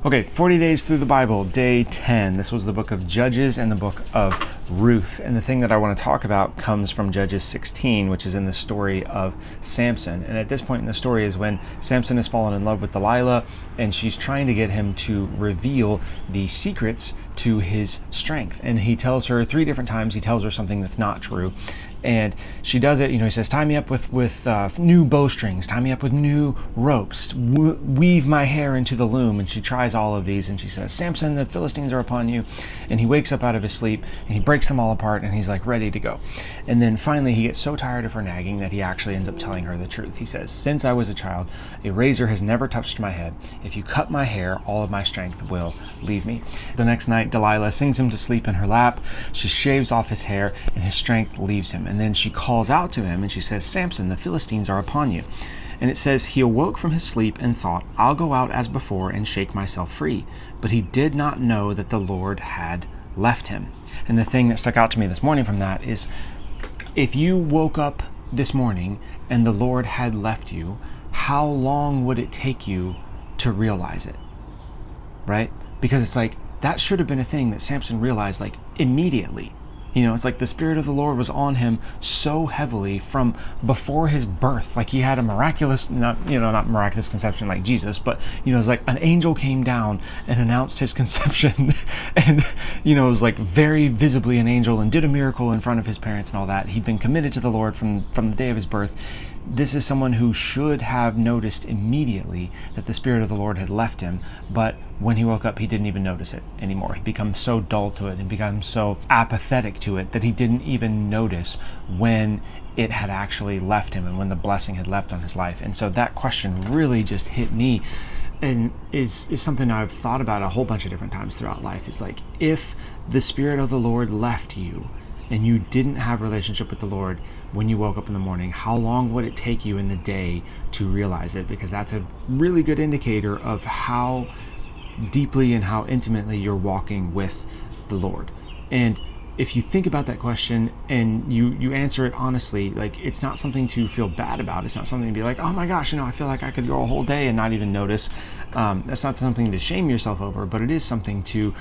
Okay, 40 days through the Bible, day 10. This was the book of Judges and the book of Ruth. And the thing that I want to talk about comes from Judges 16, which is in the story of Samson. And at this point in the story is when Samson has fallen in love with Delilah, and she's trying to get him to reveal the secrets to his strength. And he tells her 3 different times, he tells her something that's not true. And she does it, he says, tie me up with new bowstrings, tie me up with new ropes, weave my hair into the loom. And she tries all of these, and she says, Samson, the Philistines are upon you. And he wakes up out of his sleep, and he breaks them all apart, and he's like ready to go. And then finally he gets so tired of her nagging that he actually ends up telling her the truth. He says, since I was a child, a razor has never touched my head. If you cut my hair, all of my strength will leave me. The next night, Delilah sings him to sleep in her lap. She shaves off his hair, and his strength leaves him. And then she calls out to him and she says, Samson, the Philistines are upon you. And it says, he awoke from his sleep and thought, I'll go out as before and shake myself free. But he did not know that the Lord had left him. And the thing that stuck out to me this morning from that is, if you woke up this morning and the Lord had left you, how long would it take you to realize it? Right? Because it's like, that should have been a thing that Samson realized like immediately. It's like the Spirit of the Lord was on him so heavily from before his birth. Like he had a miraculous, not miraculous conception like Jesus, but, it's like an angel came down and announced his conception. And, it was like very visibly an angel and did a miracle in front of his parents and all that. He'd been committed to the Lord from the day of his birth. This is someone who should have noticed immediately that the Spirit of the Lord had left him, but when he woke up, he didn't even notice it anymore. He becomes so dull to it and becomes so apathetic to it that he didn't even notice when it had actually left him and when the blessing had left on his life. And so that question really just hit me and is something I've thought about a whole bunch of different times throughout life. It's like, if the Spirit of the Lord left you and you didn't have a relationship with the Lord when you woke up in the morning, how long would it take you in the day to realize it? Because that's a really good indicator of how deeply and how intimately you're walking with the Lord. And if you think about that question and you answer it honestly, like, it's not something to feel bad about. It's not something to be like, oh my gosh, I feel like I could go a whole day and not even notice. That's not something to shame yourself over, but it is something to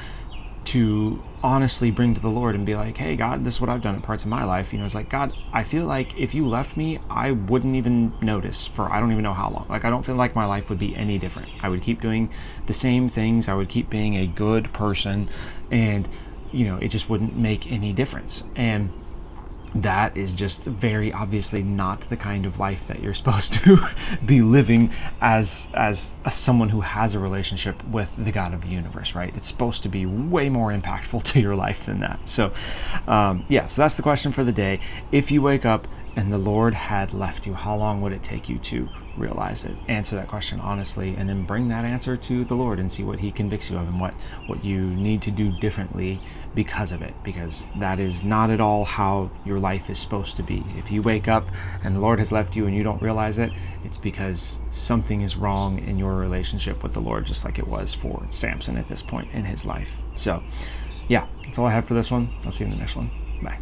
honestly bring to the Lord and be like, hey God, this is what I've done in parts of my life. It's like, God, I feel like if you left me, I wouldn't even notice for I don't even know how long. Like, I don't feel like my life would be any different. I would keep doing the same things. I would keep being a good person, and it just wouldn't make any difference. And that is just very obviously not the kind of life that you're supposed to be living as someone who has a relationship with the God of the universe, right? It's supposed to be way more impactful to your life than that. So, so that's the question for the day. If you wake up and the Lord had left you, how long would it take you to realize it? Answer that question honestly, and then bring that answer to the Lord and see what he convicts you of and what you need to do differently because of it, because that is not at all how your life is supposed to be. If you wake up and the Lord has left you and you don't realize it, it's because something is wrong in your relationship with the Lord, just like it was for Samson at this point in his life. So, that's all I have for this one. I'll see you in the next one. Bye.